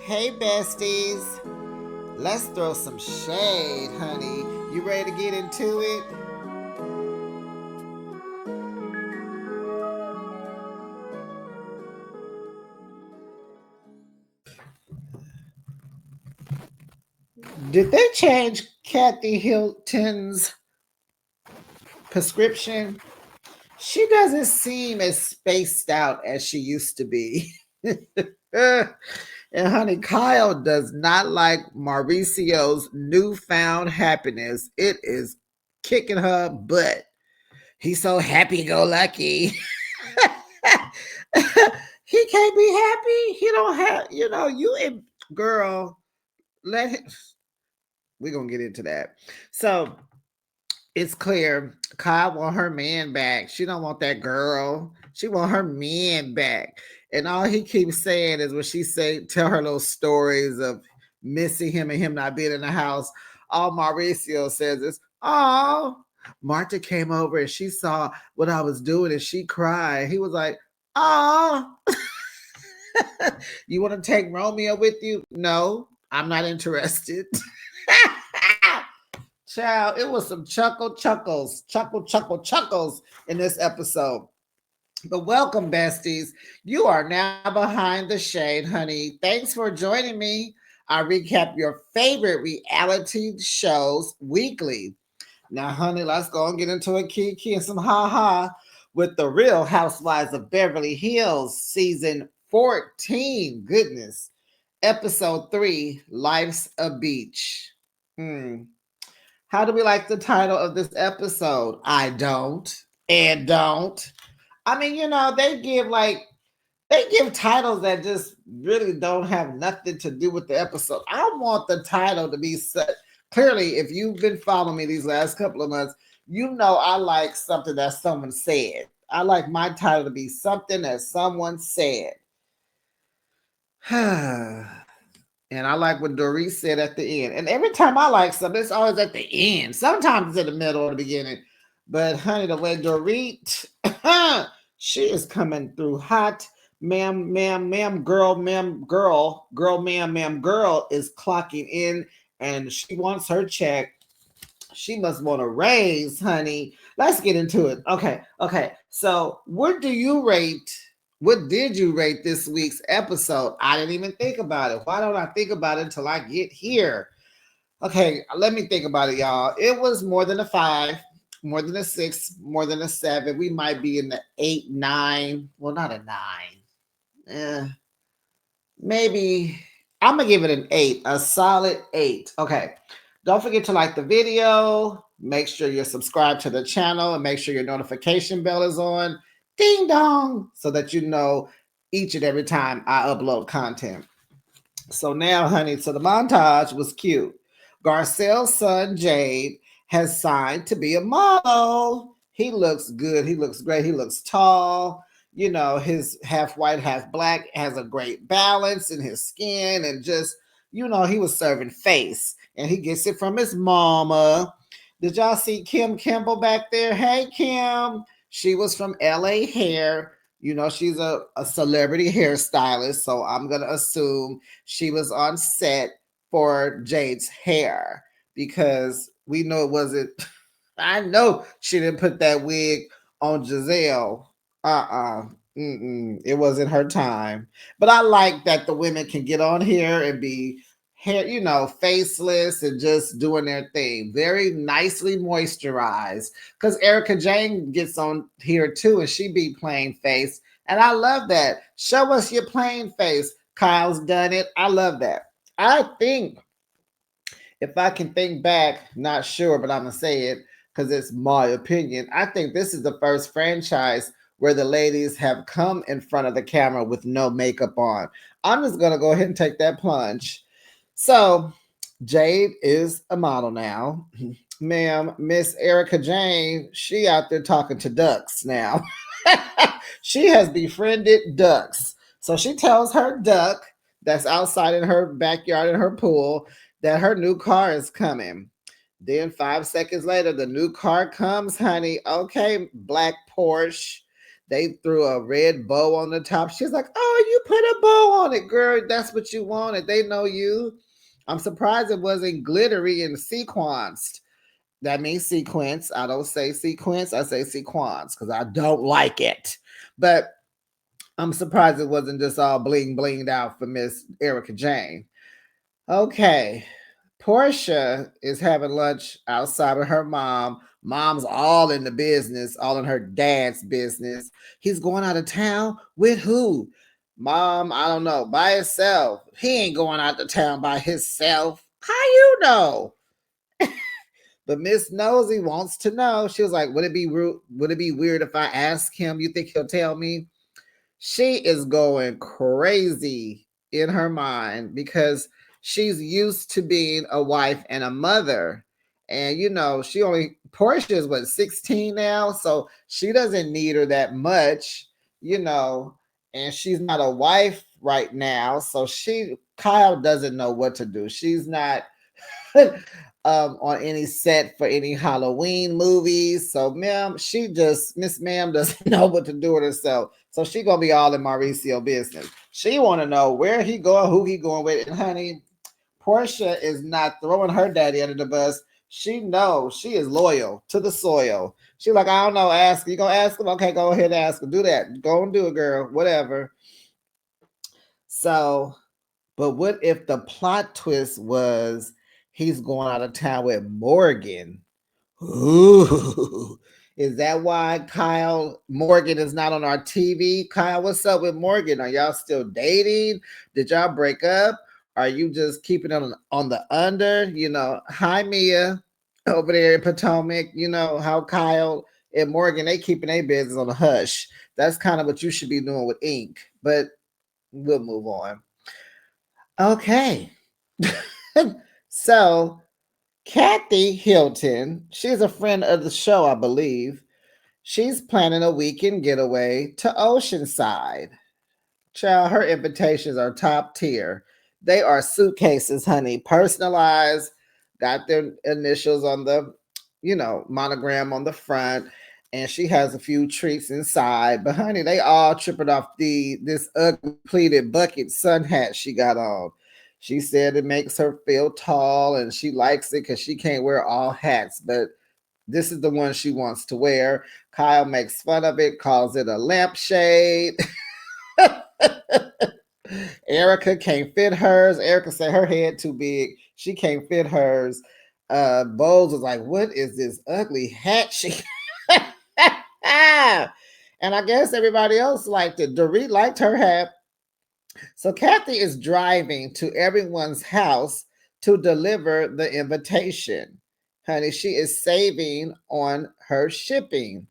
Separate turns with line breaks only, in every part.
Hey, besties. Let's throw some shade, honey. You ready to get into it? Did they change Kathy Hilton's prescription? She doesn't seem as spaced out as she used to be. And honey, Kyle does not like Mauricio's newfound happiness. It is kicking her butt. He's so happy go lucky. He can't be happy. He don't have, you and girl, let him. We're gonna get into that. So it's clear Kyle want her man back. She don't want that girl. She want her man back. And all he keeps saying is when she tell her little stories of missing him and him not being in the house. All Mauricio says is, "Oh, Marta came over and she saw what I was doing and she cried." He was like, "Oh, you want to take Romeo with you?" "No, I'm not interested." Child, it was some chuckles in this episode. But welcome, besties. You are now behind the shade, honey. Thanks for joining me. I recap your favorite reality shows weekly. Now, honey, let's go and get into a kiki and some ha with the Real Housewives of Beverly Hills, season 14. Goodness. Episode 3, Life's a Beach. How do we like the title of this episode? I don't and don't. I mean, they give titles that just really don't have nothing to do with the episode. I want the title to be set. Clearly, if you've been following me these last couple of months, you know I like something that someone said. I like my title to be something that someone said. And I like what Doris said at the end. And every time I like something, it's always at the end. Sometimes it's in the middle or the beginning. But honey, the way Dorit, she is coming through hot. Ma'am, girl, girl is clocking in and she wants her check. She must want a raise, honey. Let's get into it. Okay. So, what did you rate this week's episode? I didn't even think about it. Why don't I think about it until I get here? Okay, let me think about it, y'all. It was more than a 5, more than a 6, more than a 7. We might be in the 8, 9. Well, not a 9. Maybe I'm gonna give it an 8, a solid 8. Okay. Don't forget to like the video. Make sure you're subscribed to the channel and make sure your notification bell is on. Ding dong, so that you know each and every time I upload content. So now, honey, so the montage was cute. Garcelle's son, Jade, has signed to be a model. He looks good. He looks great. He looks tall. His half white, half black has a great balance in his skin and just, he was serving face and he gets it from his mama. Did y'all see Kim Kimball back there? Hey, Kim. She was from LA Hair. She's a celebrity hairstylist, so I'm going to assume she was on set for Jade's hair because we know it wasn't. I know she didn't put that wig on Giselle. It wasn't her time. But I like that the women can get on here and be hair, faceless and just doing their thing. Very nicely moisturized. Because Erica Jane gets on here too, and she be plain face. And I love that. Show us your plain face. Kyle's done it. I love that. I think, if I can think back, not sure, but I'm going to say it because it's my opinion. I think this is the first franchise where the ladies have come in front of the camera with no makeup on. I'm just going to go ahead and take that plunge. So, Jade is a model now. Ma'am, Miss Erica Jane, she out there talking to ducks now. She has befriended ducks. So she tells her duck that's outside in her backyard in her pool that her new car is coming. Then 5 seconds later, the new car comes, honey. Okay, black Porsche. They threw a red bow on the top. She's like, "Oh, you put a bow on it, girl. That's what you wanted. They know you." I'm surprised it wasn't glittery and sequenced. That means sequence. I don't say sequence. I say sequence because I don't like it. But I'm surprised it wasn't just all bling blinged out for Miss Erica Jane. Okay. Portia is having lunch outside with her mom. Mom's all in the business, all in her dad's business. He's going out of town with who? Mom, I don't know, by himself. He ain't going out of town by himself. How you know? But Miss Nosy wants to know. She was like, "Would it be rude? Would it be weird if I ask him? You think he'll tell me?" She is going crazy in her mind because she's used to being a wife and a mother. And she only Portia is what 16 now, so she doesn't need her that much, you know, and she's not a wife right now, so Kyle doesn't know what to do. She's not on any set for any Halloween movies. So, Miss Ma'am doesn't know what to do with herself. So she gonna be all in Mauricio business. She want to know where he going, who he going with, and honey, Portia is not throwing her daddy under the bus. She knows she is loyal to the soil. She like, I don't know, ask. You gonna ask him? Okay, go ahead and ask him. Do that. Go and do it, girl. Whatever. So, but what if the plot twist was he's going out of town with Morgan? Ooh. Is that why Kyle Morgan is not on our TV? Kyle, what's up with Morgan? Are y'all still dating? Did y'all break up? Are you just keeping it on the under? Hi Mia over there in Potomac. You know how Kyle and Morgan they keeping their business on the hush. That's kind of what you should be doing with Ink. But we'll move on. Okay. So Kathy Hilton, she's a friend of the show, I believe. She's planning a weekend getaway to Oceanside. Child, her invitations are top tier. They are suitcases, honey, personalized, got their initials on the, monogram on the front, and she has a few treats inside. But honey, they all tripping off this ugly pleated bucket sun hat she got on. She said it makes her feel tall and she likes it because she can't wear all hats, but this is the one she wants to wear. Kyle makes fun of it, calls it a lampshade. Erica can't fit hers. Erica said her head too big. She can't fit hers. Bowles was like, "What is this ugly hat?" And I guess everybody else liked it. Dorit liked her hat. So Kathy is driving to everyone's house to deliver the invitation. Honey, she is saving on her shipping.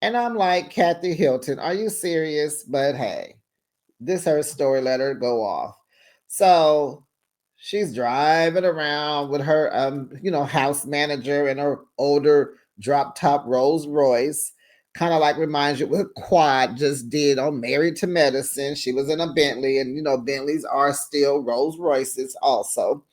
And I'm like, Kathy Hilton, are you serious? But hey, this her story, let her go off. So she's driving around with her house manager in her older drop top Rolls Royce. Kind of like reminds you what Quad just did on Married to Medicine. She was in a Bentley, and Bentleys are still Rolls Royces also.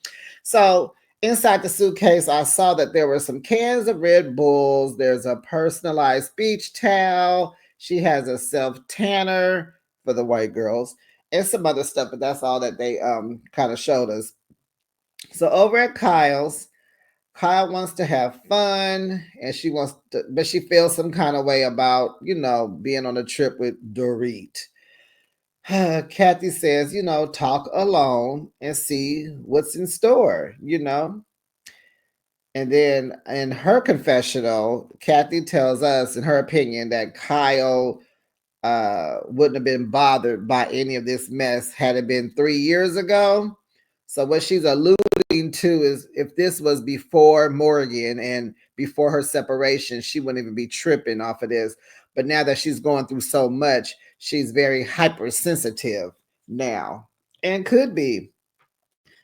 So inside the suitcase, I saw that there were some cans of Red Bulls. There's a personalized beach towel. She has a self tanner for the white girls and some other stuff, but that's all that they kind of showed us. So over at Kyle's, Kyle wants to have fun and she wants to, but she feels some kind of way about, being on a trip with Dorit. Kathy says, talk alone and see what's in store. And then in her confessional, Kathy tells us, in her opinion, that Kyle wouldn't have been bothered by any of this mess had it been 3 years ago. So what she's alluding to is if this was before Morgan and before her separation, she wouldn't even be tripping off of this. But now that she's going through so much, she's very hypersensitive now and could be.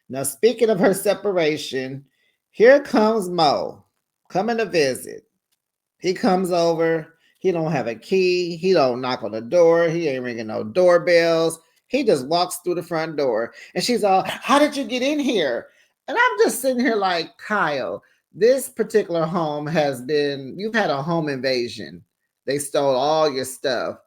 Now, speaking of her separation, here comes Mo coming to visit. He comes over. He don't have a key. He don't knock on the door. He ain't ringing no doorbells. He just walks through the front door. And she's all, how did you get in here? And I'm just sitting here like, Kyle, this particular home you've had a home invasion. They stole all your stuff.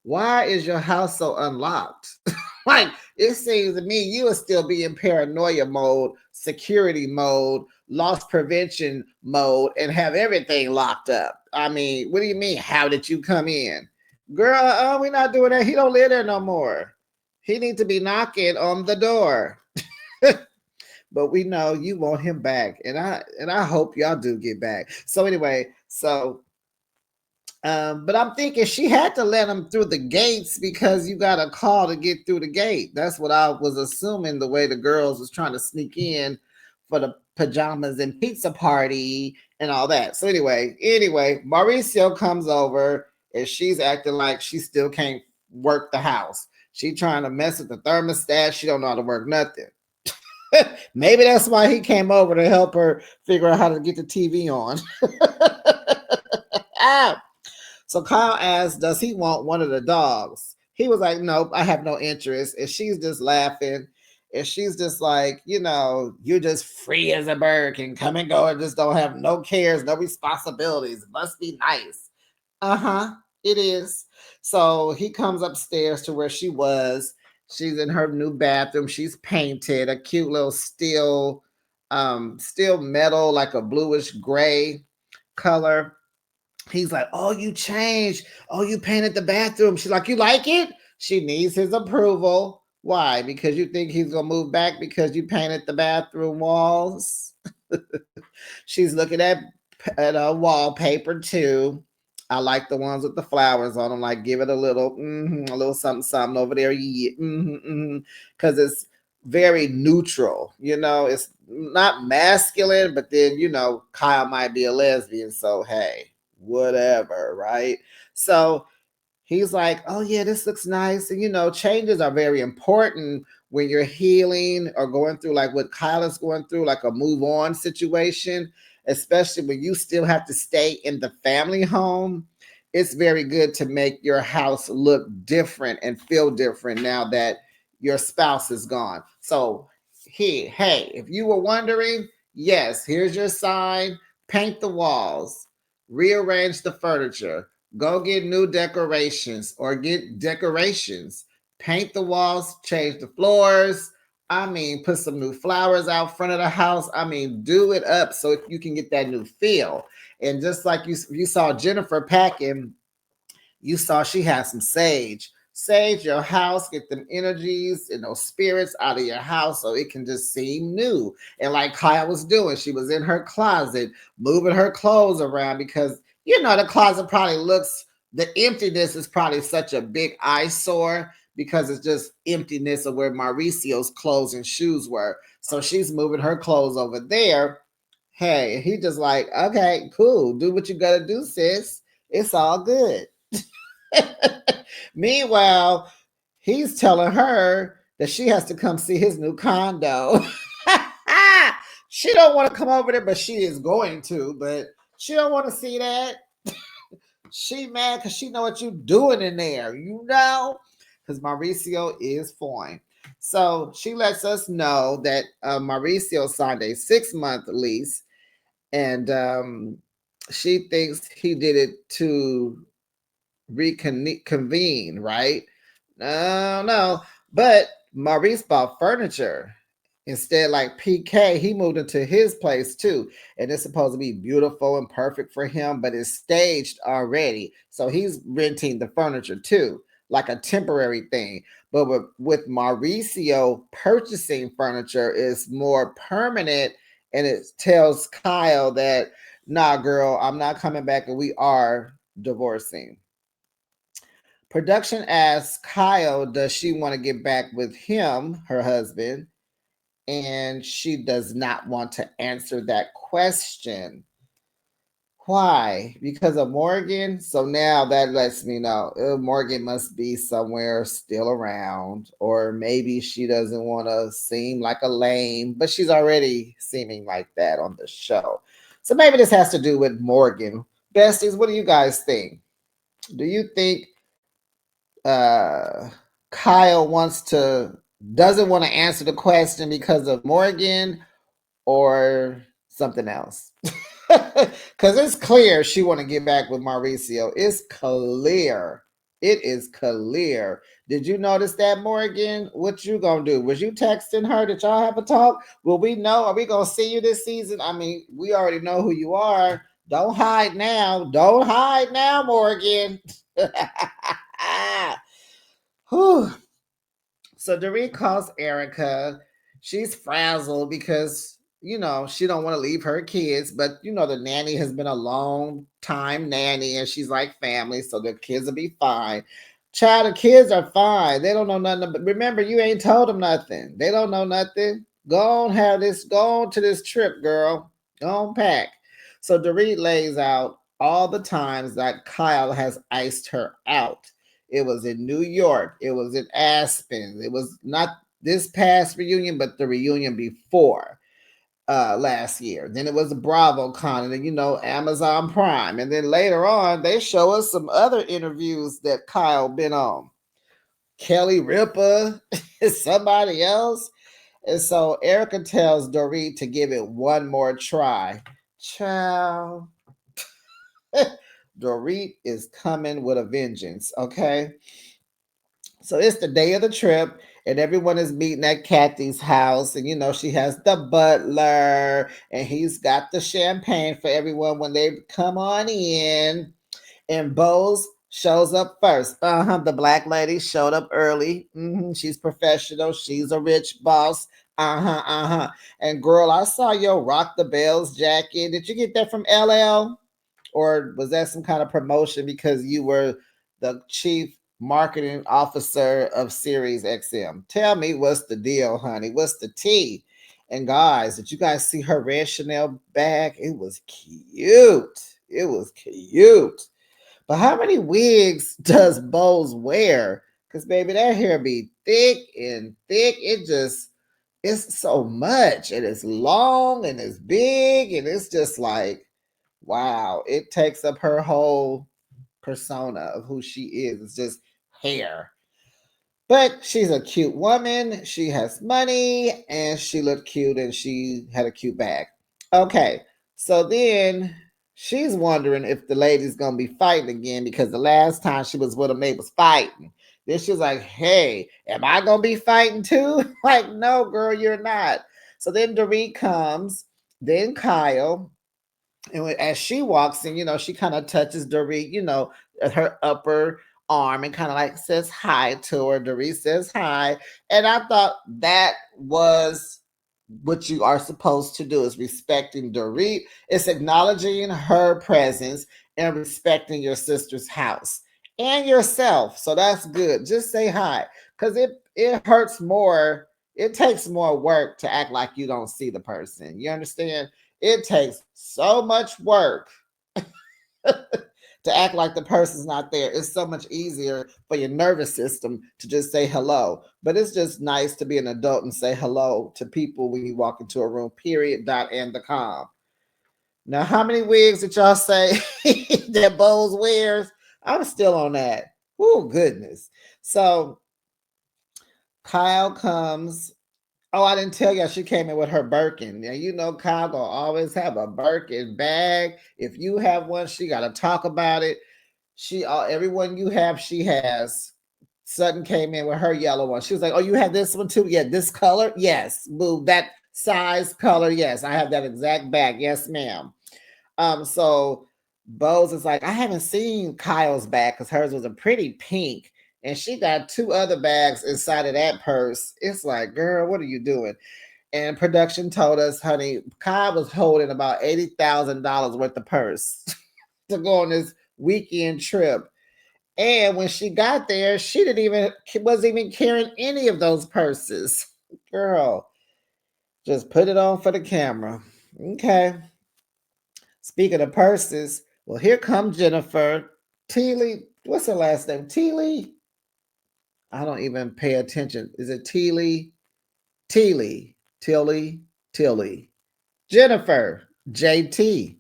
why is your house so unlocked? Like, it seems to me you would still be in paranoia mode, security mode, loss prevention mode, and have everything locked up. I mean, what do you mean? How did you come in? Girl, we're not doing that. He don't live there no more. He needs to be knocking on the door. But we know you want him back. And I hope y'all do get back. So anyway, but I'm thinking she had to let him through the gates because you got a call to get through the gate. That's what I was assuming, the way the girls was trying to sneak in for the pajamas and pizza party and all that. So anyway, Mauricio comes over and she's acting like she still can't work the house. She trying to mess with the thermostat. She don't know how to work nothing. Maybe that's why he came over to help her figure out how to get the TV on. So Kyle asked, does he want one of the dogs? He was like, nope, I have no interest. And she's just laughing. And she's just like, you're just free as a bird, can come and go and just don't have no cares, no responsibilities. It must be nice. Uh-huh, it is. So he comes upstairs to where she was. She's in her new bathroom. She's painted a cute little steel metal, like a bluish gray color. He's like, oh, you changed. Oh, you painted the bathroom. She's like, you like it? She needs his approval. Why? Because you think he's going to move back because you painted the bathroom walls? She's looking at a wallpaper too. I like the ones with the flowers on them. Like, give it a little something, something over there. Yeah, because it's very neutral. It's not masculine, but then Kyle might be a lesbian, so hey, whatever, right? So he's like, oh yeah, this looks nice. And changes are very important when you're healing or going through like what Kyle is going through, like a move on situation, especially when you still have to stay in the family home. It's very good to make your house look different and feel different now that your spouse is gone. So hey, if you were wondering, yes, here's your sign. Paint the walls, rearrange the furniture, go get new decorations or get decorations. Paint the walls, change the floors. I mean, put some new flowers out front of the house. I mean, do it up so you can get that new feel. And just like you saw Jennifer packing, you saw she had some sage. Sage your house, get them energies and those spirits out of your house so it can just seem new. And like Kaya was doing, she was in her closet moving her clothes around because the closet probably the emptiness is probably such a big eyesore because it's just emptiness of where Mauricio's clothes and shoes were. So she's moving her clothes over there. Hey, he just like, okay, cool. Do what you gotta do, sis. It's all good. Meanwhile, he's telling her that she has to come see his new condo. She don't want to come over there, but she is going to. But she don't want to see that. She mad because she know what you doing in there, because Mauricio is foreign. So she lets us know that Mauricio signed a 6-month lease, and she thinks he did it to reconvene, right? No. But Maurice bought furniture. Instead, like PK, he moved into his place too. And it's supposed to be beautiful and perfect for him, but it's staged already. So he's renting the furniture too, like a temporary thing. But with Mauricio, purchasing furniture is more permanent. And it tells Kyle that, nah, girl, I'm not coming back and we are divorcing. Production asks Kyle, does she want to get back with him, her husband? And she does not want to answer that question. Why? Because of Morgan? So now that lets me know Morgan must be somewhere still around, or maybe she doesn't want to seem like a lame, but she's already seeming like that on the show. So maybe this has to do with Morgan. Besties, what do you guys think? Do you think uh, Kyle doesn't want to answer the question because of Morgan or something else? Because it's clear she want to get back with Mauricio. It's clear. It is clear. Did you notice that, Morgan? What you gonna do? Was you texting her? Did y'all have a talk? Will we know? Are we gonna see you this season? I mean, we already know who you are. Don't hide now. Don't hide now, Morgan. Whew. So Dorit calls Erica. She's frazzled because she don't want to leave her kids, but the nanny has been a long time nanny, and she's like family, so the kids will be fine. Child, the kids are fine. They don't know nothing. But remember, you ain't told them nothing. They don't know nothing. Go on, go on to this trip, girl. Go on, pack. So Dorit lays out all the times that Kyle has iced her out. It was in New York. It was in Aspen. It was not this past reunion, but the reunion before last year. Then it was BravoCon, and then Amazon Prime, and then later on they show us some other interviews that Kyle been on. Kelly Ripa, somebody else, and so Erica tells Dorit to give it one more try. Child, Dorit is coming with a vengeance. Okay. So it's the day of the trip, and everyone is meeting at Kathy's house. And she has the butler, and he's got the champagne for everyone when they come on in. And Bose shows up first. The black lady showed up early. She's professional. She's a rich boss. And girl, I saw your Rock the Bells jacket. Did you get that from LL? Or was that some kind of promotion because you were the chief marketing officer of Sirius XM? Tell me what's the deal, honey. What's the tea? And guys, did you guys see her red Chanel bag? It was cute. It was cute. But how many wigs does Bose wear? Because baby, that hair be thick and thick. It's so much. And it's long and it's big. And it's just like, wow, it takes up her whole persona of who she is. It's just hair. But she's a cute woman. She has money and she looked cute and she had a cute bag. Okay, so then she's wondering if the lady's gonna be fighting again because the last time she was with them, they was fighting. Then she's like, hey, am I gonna be fighting too? Like, no, girl, you're not. So then Dorit comes, then Kyle, and as she walks in, she kind of touches Dorit, at her upper arm and kind of like says hi to her. Dorit says hi. And I thought that was what you are supposed to do is respecting Dorit. It's acknowledging her presence and respecting your sister's house and yourself. So that's good. Just say hi. Because it hurts more. It takes more work to act like you don't see the person. You understand? It takes so much work to act like the person's not there. It's so much easier for your nervous system to just say hello. But it's just nice to be an adult and say hello to people when you walk into a room, period, dot, and the com. Now, how many wigs did y'all say that Bose wears? I'm still on that. Oh, goodness. So Kyle comes. Oh, I didn't tell you she came in with her Birkin. Now, Kyle gonna always have a Birkin bag. If you have one, she gotta talk about it. Everyone you have, she has. Sutton came in with her yellow one. She was like, "Oh, you have this one too? Yeah, this color? Yes. Boo, that size, color? Yes, I have that exact bag. Yes, ma'am." So Bose is like, I haven't seen Kyle's bag because hers was a pretty pink, and she got two other bags inside of that purse. It's like, girl, what are you doing? And production told us, honey, Kyle was holding about $80,000 worth of purse to go on this weekend trip. And when she got there, wasn't even carrying any of those purses. Girl, just put it on for the camera. Okay. Speaking of purses, well, here comes Jennifer Teely. What's her last name? Teely? I don't even pay attention. Is it Teely? Teely. Tilly. Tilly. Jennifer. JT.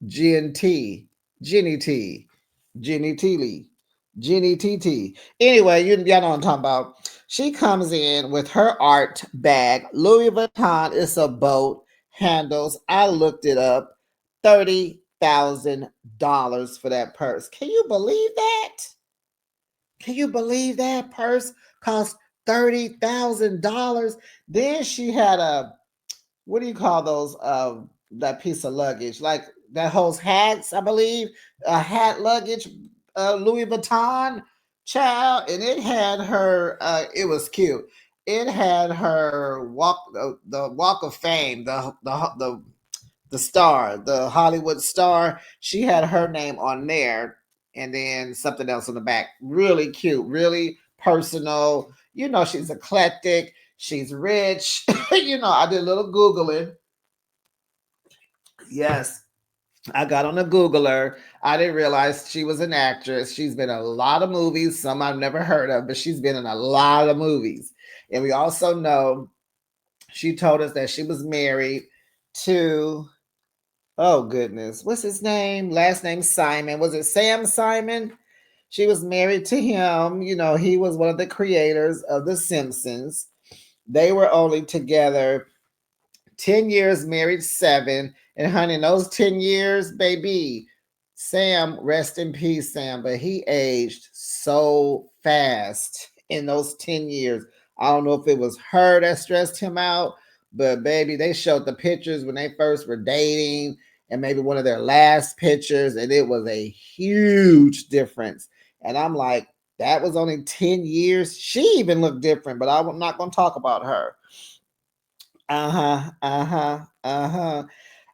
GNT. Jenny T. Jenny Teely. Jenny TT. Anyway, y'all know what I'm talking about. She comes in with her art bag. Louis Vuitton is a boat. Handles. I looked it up. $30,000 for that purse. Can you believe that? Can you believe that purse cost $30,000? Then she had a, what do you call those? That piece of luggage, like that holds hats, I believe, a hat luggage, Louis Vuitton, child, and it had her. It was cute. It had her walk, the Walk of Fame, the star, the Hollywood star. She had her name on there, and then something else on the back. Really cute, really personal. You know, she's eclectic. She's rich. You know, I did a little Googling. Yes, I got on a Googler. I didn't realize she was an actress. She's been in a lot of movies, some I've never heard of, but she's been in a lot of movies. And we also know she told us that she was married to, oh goodness, what's his name? Last name Simon. Was it Sam Simon? She was married to him. You know, he was one of the creators of The Simpsons. They were only together 10 years, married 7. And honey, in those 10 years, baby, Sam, rest in peace, Sam, but he aged so fast in those 10 years. I don't know if it was her that stressed him out, but baby, they showed the pictures when they first were dating and maybe one of their last pictures, and it was a huge difference. And I'm like, that was only 10 years. She even looked different, but I'm not going to talk about her. Uh-huh, uh-huh, uh-huh.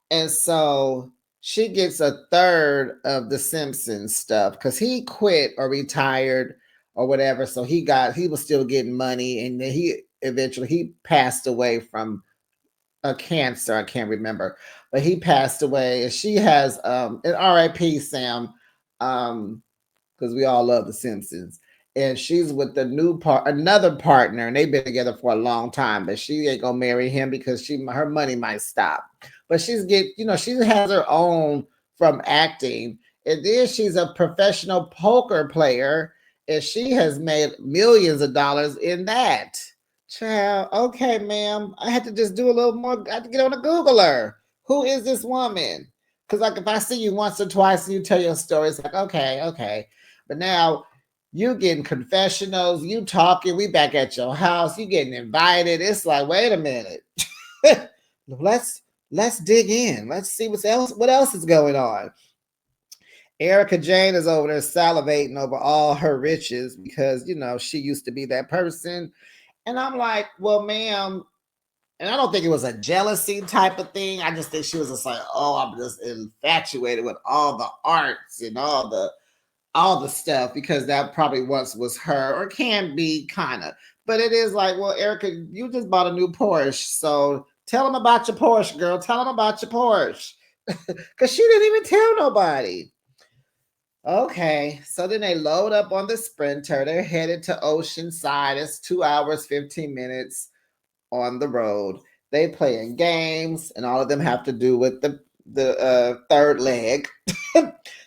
And so she gets a third of the Simpsons stuff because he quit or retired or whatever. So he was still getting money, and then he passed away from a cancer. I can't remember, but he passed away, and she has an R.I.P. Sam. Um, because we all love The Simpsons. And she's with another partner, and they've been together for a long time. But she ain't gonna marry him because her money might stop. But she has her own from acting, and then she's a professional poker player, and she has made millions of dollars in that. Child, okay, ma'am. I had to just do a little more. I had to get on a Googler. Who is this woman? Because like if I see you once or twice and you tell your story, it's like okay, okay. But now you getting confessionals, you talking, we back at your house, you getting invited. It's like, wait a minute. let's let's dig in. Let's see what else is going on. Erica Jane is over there salivating over all her riches because she used to be that person. And I'm like, well, ma'am, and I don't think it was a jealousy type of thing. I just think she was just like, oh, I'm just infatuated with all the arts and all the stuff because that probably once was her or can be kind of. But it is like, well, Erica, you just bought a new Porsche. So tell them about your Porsche, girl. Tell them about your Porsche. Because she didn't even tell nobody. Okay, so then they load up on the Sprinter. They're headed to Oceanside. It's 2 hours, 15 minutes on the road. They playing games, and all of them have to do with the third leg.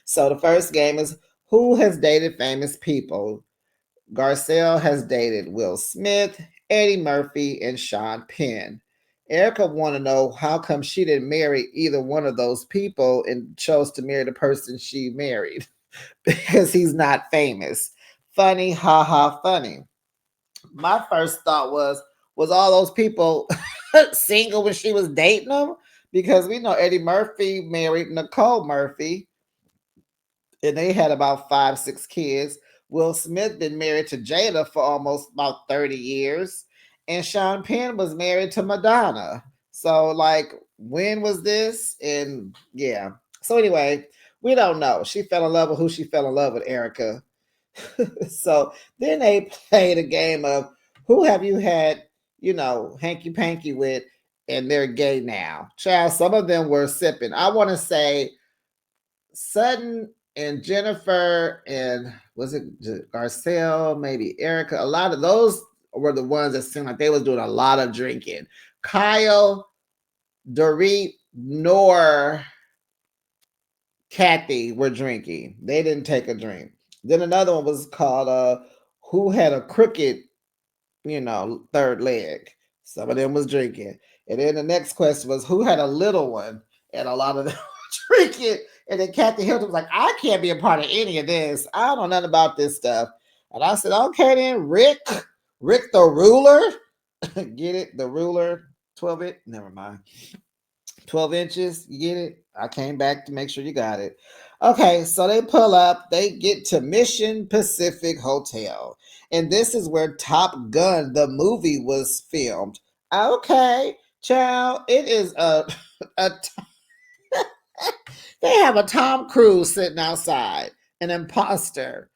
So the first game is who has dated famous people. Garcelle has dated Will Smith, Eddie Murphy, and Sean Penn. Erica want to know how come she didn't marry either one of those people and chose to marry the person she married because he's not famous. Funny, haha, funny. My first thought was all those people single when she was dating them? Because we know Eddie Murphy married Nicole Murphy, and they had about 5, 6 kids. Will Smith been married to Jada for almost about 30 years, and Sean Penn was married to Madonna. So, like, when was this? And yeah. So anyway, we don't know. She fell in love with who she fell in love with, Erica. So then they played a game of who have you had, hanky panky with, and they're gay now. Child, some of them were sipping. I want to say Sutton and Jennifer and was it Garcelle, maybe Erica. A lot of those were the ones that seemed like they was doing a lot of drinking. Kyle, Dorit, nor Kathy were drinking. They didn't take a drink. Then another one was called Who Had a Crooked, third leg. Some of them was drinking. And then the next question was who had a little one? And a lot of them were drinking. And then Kathy Hilton was like, I can't be a part of any of this. I don't know nothing about this stuff. And I said, okay then, Rick. Rick the ruler. Get it? The ruler. 12 it. Never mind. 12 inches. You get it? I came back to make sure you got it. Okay, so they pull up, they get to Mission Pacific Hotel. And this is where Top Gun, the movie, was filmed. Okay, child, it is a they have a Tom Cruise sitting outside, an imposter.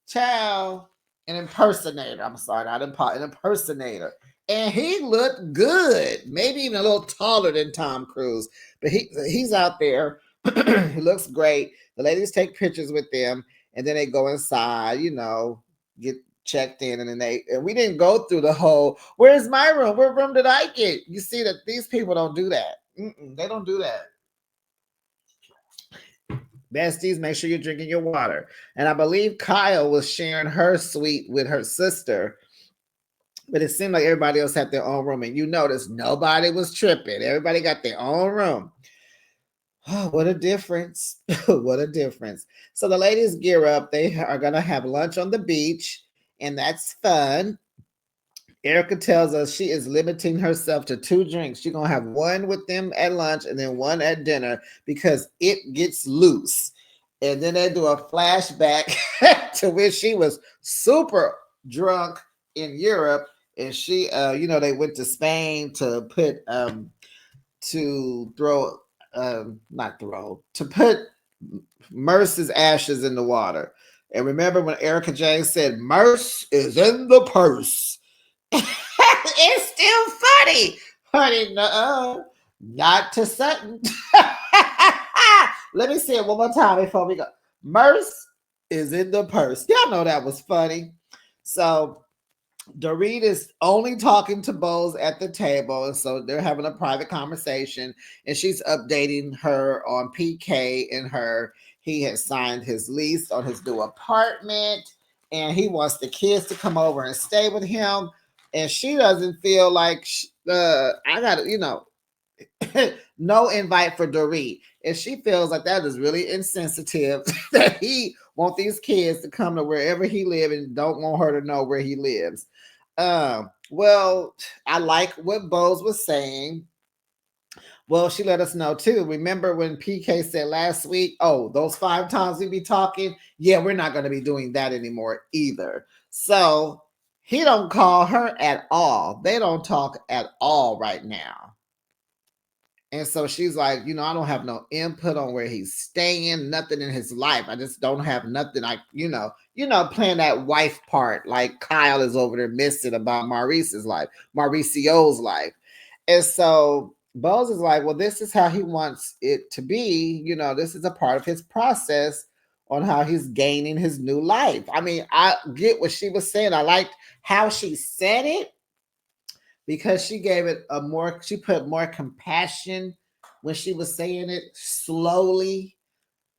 Child, an impersonator. I'm sorry, not an impersonator. And he looked good, maybe even a little taller than Tom Cruise. But he's out there. He looks great. The ladies take pictures with them, and then they go inside. Get checked in, and then we didn't go through the whole. Where's my room? What room did I get? You see that these people don't do that. They don't do that. Besties, make sure you're drinking your water. And I believe Kyle was sharing her suite with her sister, but it seemed like everybody else had their own room. And you notice nobody was tripping. Everybody got their own room. Oh, what a difference. What a difference. So the ladies gear up. They are going to have lunch on the beach, and that's fun. Erica tells us she is limiting herself to 2 drinks. She's going to have one with them at lunch and then one at dinner because it gets loose. And then they do a flashback to where she was super drunk in Europe. And she, they went to Spain to put, to put Merce's ashes in the water. And remember when Erica Jane said, Merce is in the purse. It's still funny. Honey, no, not to Sutton. Let me say it one more time before we go. Merce is in the purse. Y'all know that was funny. So Dorit is only talking to Bose at the table, and so they're having a private conversation, and she's updating her on PK and her. He has signed his lease on his new apartment, and he wants the kids to come over and stay with him. And she doesn't feel like I got no invite for Dorit. And she feels like that is really insensitive that he want these kids to come to wherever he lives and don't want her to know where he lives. Well, I like what Bose was saying. Well, she let us know too. Remember when PK said last week, oh, those 5 times we be talking? Yeah, we're not going to be doing that anymore either. So he don't call her at all. They don't talk at all right now. And so she's like, I don't have no input on where he's staying, nothing in his life. I just don't have nothing. Playing that wife part like Kyle is over there missing about Mauricio's life. And so Bose is like, well, this is how he wants it to be. This is a part of his process on how he's gaining his new life. I mean, I get what she was saying. I liked how she said it because she gave it she put more compassion when she was saying it slowly,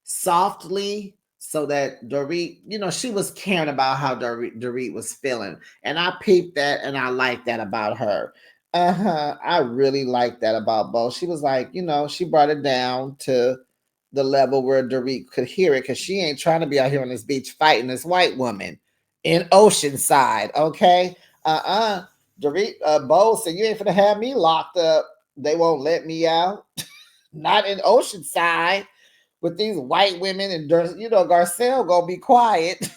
softly, so that Dorit, she was caring about how Dorit was feeling. And I peeped that and I like that about her. I really like that about Bo. She was like, she brought it down to the level where Dorit could hear it because she ain't trying to be out here on this beach fighting this white woman in Oceanside, okay? Dorit, Bo said, you ain't finna have me locked up. They won't let me out. Not in Oceanside with these white women. And, Garcelle gonna be quiet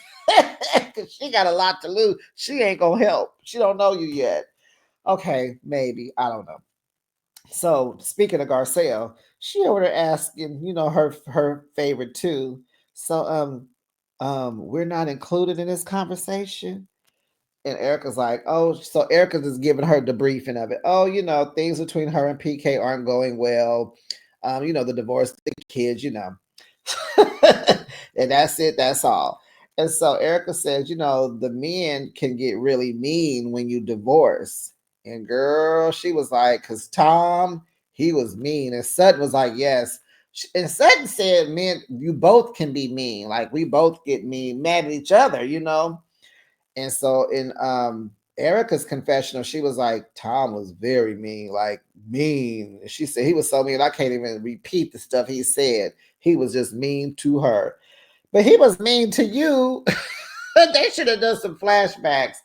because she got a lot to lose. She ain't gonna help. She don't know you yet. Okay, maybe. I don't know. So speaking of Garcelle, she over there asking, her favorite too. So we're not included in this conversation. And
And Erica's like, oh, so Erica's just giving her the briefing of it. Oh, things between her and PK aren't going well. The divorce, the kids, and that's it, that's all. And so Erica says, the men can get really mean when you divorce. And girl, she was like, because Tom, he was mean. And Sutton was like, yes. And Sutton said, men, you both can be mean. Like, we both get mean, mad at each other. And so in Erica's confessional, she was like, Tom was very mean, like mean. She said he was so mean, I can't even repeat the stuff he said. He was just mean to her. But he was mean to you They should have done some flashbacks.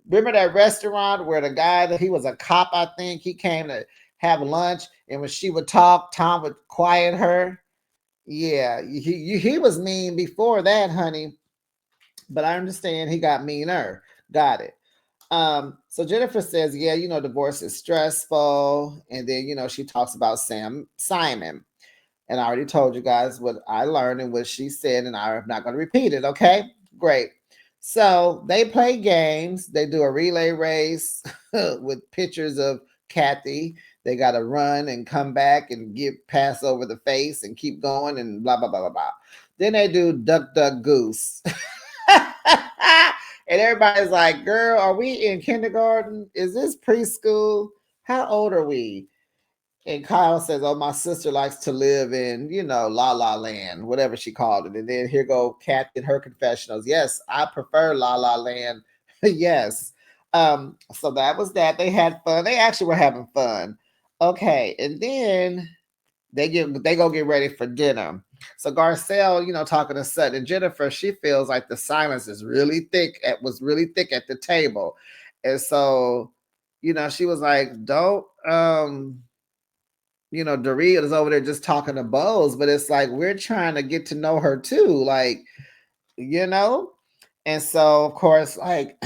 Remember that restaurant where the guy that he was a cop, I think he came to have lunch, and when she would talk, Tom would quiet her. Yeah, he was mean before that, honey. But I understand he got meaner. Got it. So Jennifer says, yeah, divorce is stressful. And then, she talks about Simon. And I already told you guys what I learned and what she said, and I'm not going to repeat it. Okay, great. So they play games. They do a relay race with pictures of Kathy. They got to run and come back and pass over the face and keep going and blah, blah, blah, blah, blah. Then they do duck, duck, goose. And everybody's like, girl, are we in kindergarten? Is this preschool? How old are we? And Kyle says, oh, my sister likes to live in, La La Land, whatever she called it. And then here go Kat in her confessionals. Yes, I prefer La La Land. Yes. So that was that. They had fun. They actually were having fun. Okay. And then they go get ready for dinner. So Garcelle, talking to Sutton and Jennifer, she feels like the silence is really thick. It was really thick at the table. And so, she was like, don't Dorit is over there just talking to Bose, but it's like we're trying to get to know her too, like, And so, of course, like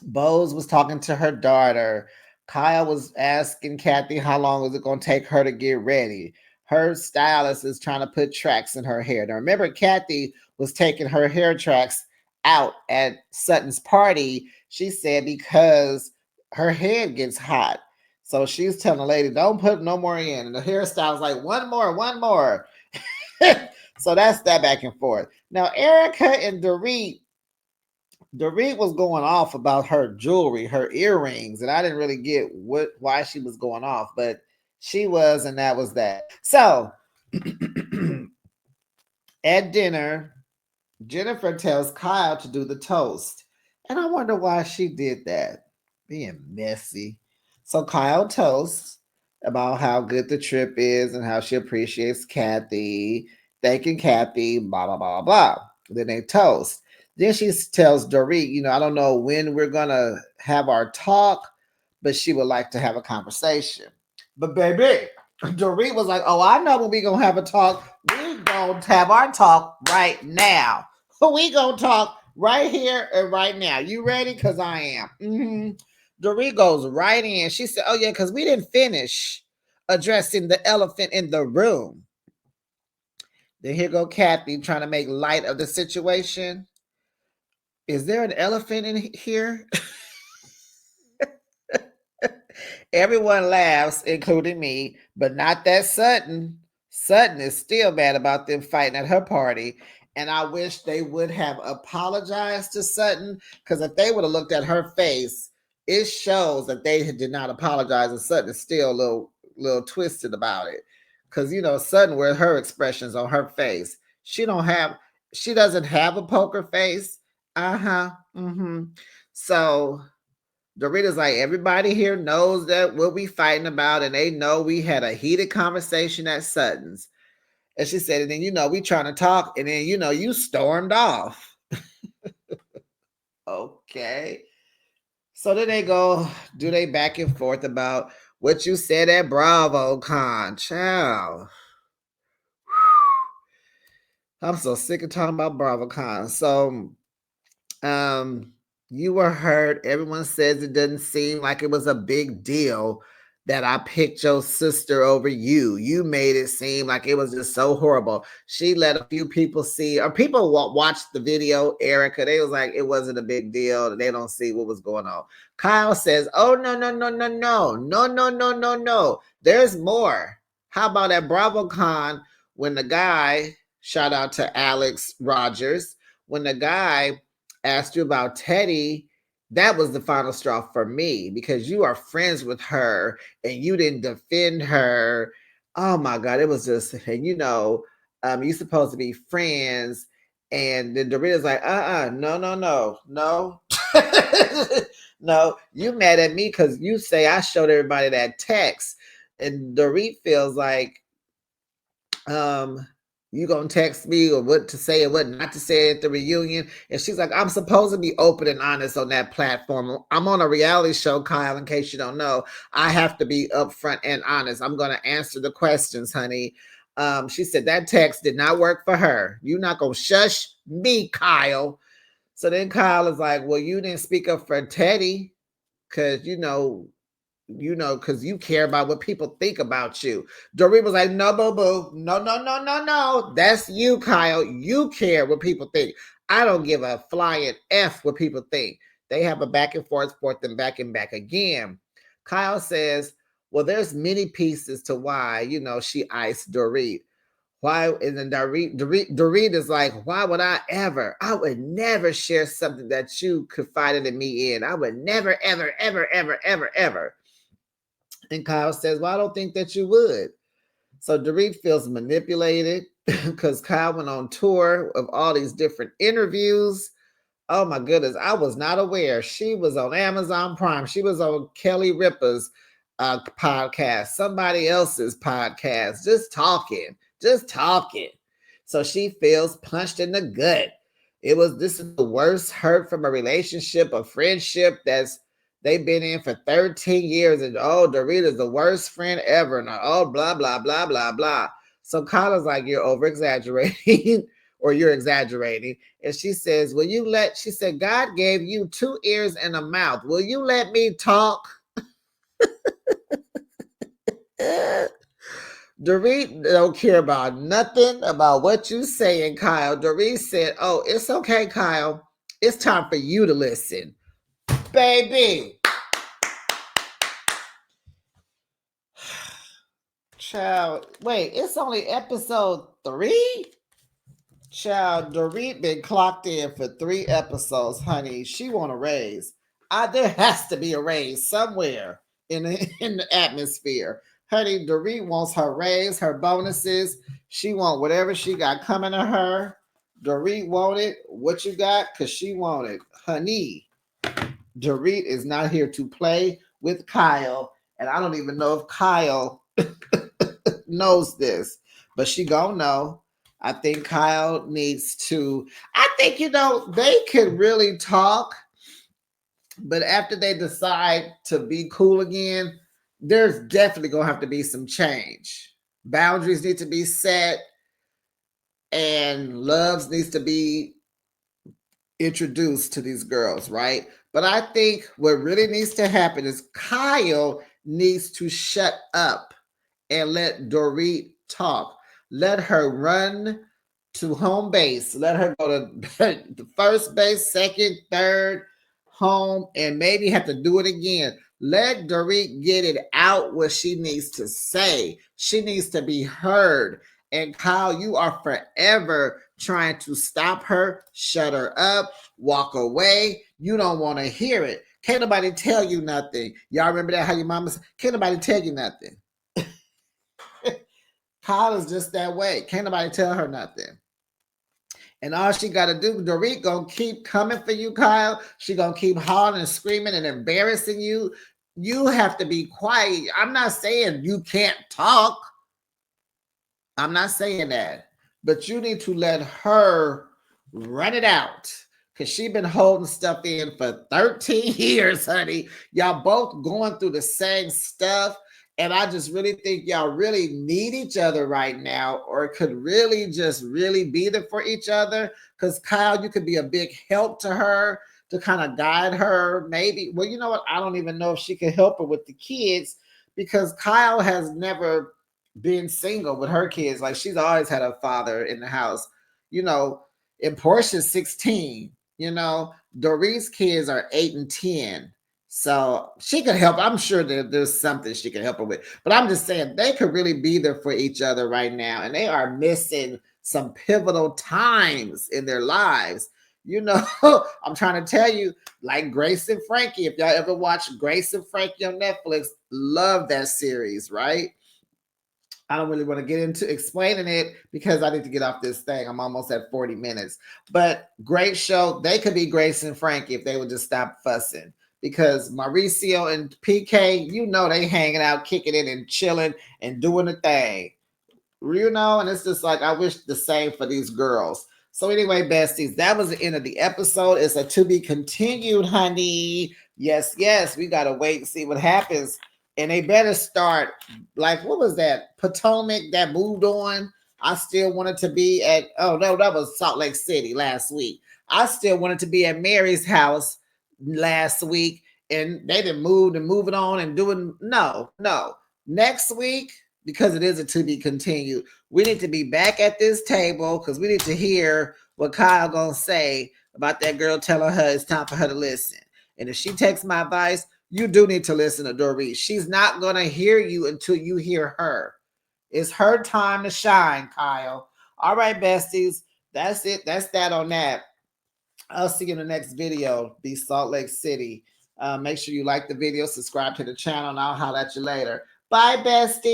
Bose was talking to her daughter. Kyle was asking Kathy how long was it going to take her to get ready. Her stylist is trying to put tracks in her hair. Now, remember, Kathy was taking her hair tracks out at Sutton's party. She said because her head gets hot. So she's telling the lady, don't put no more in. And the hairstyle's like, one more, one more. So that's that back and forth. Now, Erica and Dorit was going off about her jewelry, her earrings, and I didn't really get why she was going off, but she was, and that was that. So at dinner, Jennifer tells Kyle to do the toast, and I wonder why she did that. Being messy. So Kyle toasts about how good the trip is and how she appreciates Kathy, thanking Kathy, blah blah blah blah. Then they toast. Then she tells Dorit, I don't know when we're gonna have our talk, but she would like to have a conversation. But baby, Dorit was like, oh, I know when we gonna have a talk. We gonna have our talk right now. We gonna talk right here and right now. You ready? Cause I am. Dorit goes right in. She said, oh yeah, because we didn't finish addressing the elephant in the room. Then here go Kathy trying to make light of the situation. Is there an elephant in here? Everyone laughs, including me, but not that Sutton. Sutton is still mad about them fighting at her party. And I wish they would have apologized to Sutton, because if they would have looked at her face, it shows that they did not apologize, and Sutton is still a little twisted about it. Because Sutton, where her expressions on her face, she doesn't have a poker face. So Dorita's like, everybody here knows that what we fighting about, and they know we had a heated conversation at Sutton's. And she said, and then, we trying to talk, and then, you stormed off. Okay. So then they go, do they back and forth about what you said at BravoCon. Child. I'm so sick of talking about BravoCon. So, you were hurt. Everyone says it doesn't seem like it was a big deal that I picked your sister over you. You made it seem like it was just so horrible. She let a few people see, or people watched the video, Erica. They was like, it wasn't a big deal. They don't see what was going on. Kyle says, oh, no, no, no, no, no, no, no, no, no, no. There's more. How about at BravoCon when the guy, shout out to Alex Rogers, when the guy asked you about Teddy, that was the final straw for me, because you are friends with her and you didn't defend her. Oh my God, it was just, and you're supposed to be friends. And then Dorita's like, no, no, no, no. No, you mad at me because you say I showed everybody that text. And Dorit feels like, You gonna text me or what to say and what not to say at the reunion? And she's like, I'm supposed to be open and honest on that platform. I'm on a reality show, Kyle, in case you don't know. I have to be upfront and honest. I'm gonna answer the questions, honey. She said that text did not work for her. You're not gonna shush me, Kyle. So then Kyle is like, well, you didn't speak up for Teddy because because you care about what people think about you. Dorit was like, no, boo boo. No, no, no, no, no. That's you, Kyle. You care what people think. I don't give a flying F what people think. They have a back and forth, and back again. Kyle says, well, there's many pieces to why, she iced Dorit. Why? And then Dorit is like, why would I ever? I would never share something that you confided in me in. I would never, ever, ever, ever, ever, ever. And Kyle says, well, I don't think that you would. So Dorit feels manipulated because Kyle went on tour of all these different interviews. Oh my goodness, I was not aware. She was on Amazon Prime. She was on Kelly Ripa's podcast, somebody else's podcast, just talking. So she feels punched in the gut. This is the worst hurt from a relationship, a friendship that's they've been in for 13 years. And oh, Dorita's the worst friend ever. And oh, blah, blah, blah, blah, blah. So Kyla's like, you're over exaggerating or you're exaggerating. And she says, she said, God gave you 2 ears and a mouth. Will you let me talk? Dorit don't care about nothing about what you saying, Kyle. Dorit said, oh, it's okay, Kyle. It's time for you to listen. Baby. Child, wait, it's only episode 3? Child, Dorit been clocked in for 3 episodes, honey. She want a raise. There has to be a raise somewhere in the atmosphere. Honey, Dorit wants her raise, her bonuses. She want whatever she got coming to her. Dorit want it. What you got? Because she want it. Honey, Dorit is not here to play with Kyle. And I don't even know if Kyle knows this. But she gonna know. I think Kyle needs to. I think, they could really talk. But after they decide to be cool again, there's definitely going to have to be some change. Boundaries need to be set, and loves needs to be introduced to these girls, right? But I think what really needs to happen is Kyle needs to shut up and let Dorit talk. Let her run to home base. Let her go to the first base, second, third, home, and maybe have to do it again. Let Dorit get it out what she needs to say. She needs to be heard. And Kyle, you are forever trying to stop her, shut her up, walk away. You don't want to hear it. Can't nobody tell you nothing. Y'all remember that, how your mama said, can't nobody tell you nothing. Kyle is just that way. Can't nobody tell her nothing. And all she got to do, Dorit gonna keep coming for you, Kyle. She gonna keep hollering and screaming and embarrassing you. You have to be quiet. I'm not saying you can't talk. I'm not saying that. But you need to let her run it out. Because she been holding stuff in for 13 years, honey. Y'all both going through the same stuff. And I just really think y'all really need each other right now, or could really just really be there for each other. Because Kyle, you could be a big help to her to kind of guide her. Maybe, well, you know what? I don't even know if she can help her with the kids, because Kyle has never been single with her kids. Like, she's always had a father in the house, and Portia's 16, Dorit's kids are 8 and 10. So she could help. I'm sure that there's something she can help her with. But I'm just saying they could really be there for each other right now. And they are missing some pivotal times in their lives. I'm trying to tell you, like Grace and Frankie, if y'all ever watch Grace and Frankie on Netflix, love that series, right? I don't really want to get into explaining it because I need to get off this thing. I'm almost at 40 minutes. But great show. They could be Grace and Frankie if they would just stop fussing. Because Mauricio and PK, they hanging out, kicking it and chilling and doing the thing.
you know, and it's just like I wish the same for these girls. So anyway, besties, that was the end of the episode. It's a to be continued, honey. Yes, yes, we gotta wait and see what happens. And they better start like what was that? Potomac that moved on. I still wanted to be at oh no, that was Salt Lake City last week. I still wanted to be at Mary's house last week, and they didn't move and moving on and doing no. Next week, because it is a to be continued, we need to be back at this table because we need to hear what Kyle gonna say about that girl telling her it's time for her to listen. And if she takes my advice, you do need to listen to Doris. She's not gonna hear you until you hear her. It's her time to shine, Kyle. All right, besties. That's it. That's that on that. I'll see you in the next video. Be Salt Lake City. Make sure you like the video, subscribe to the channel, and I'll holler at you later. Bye, bestie.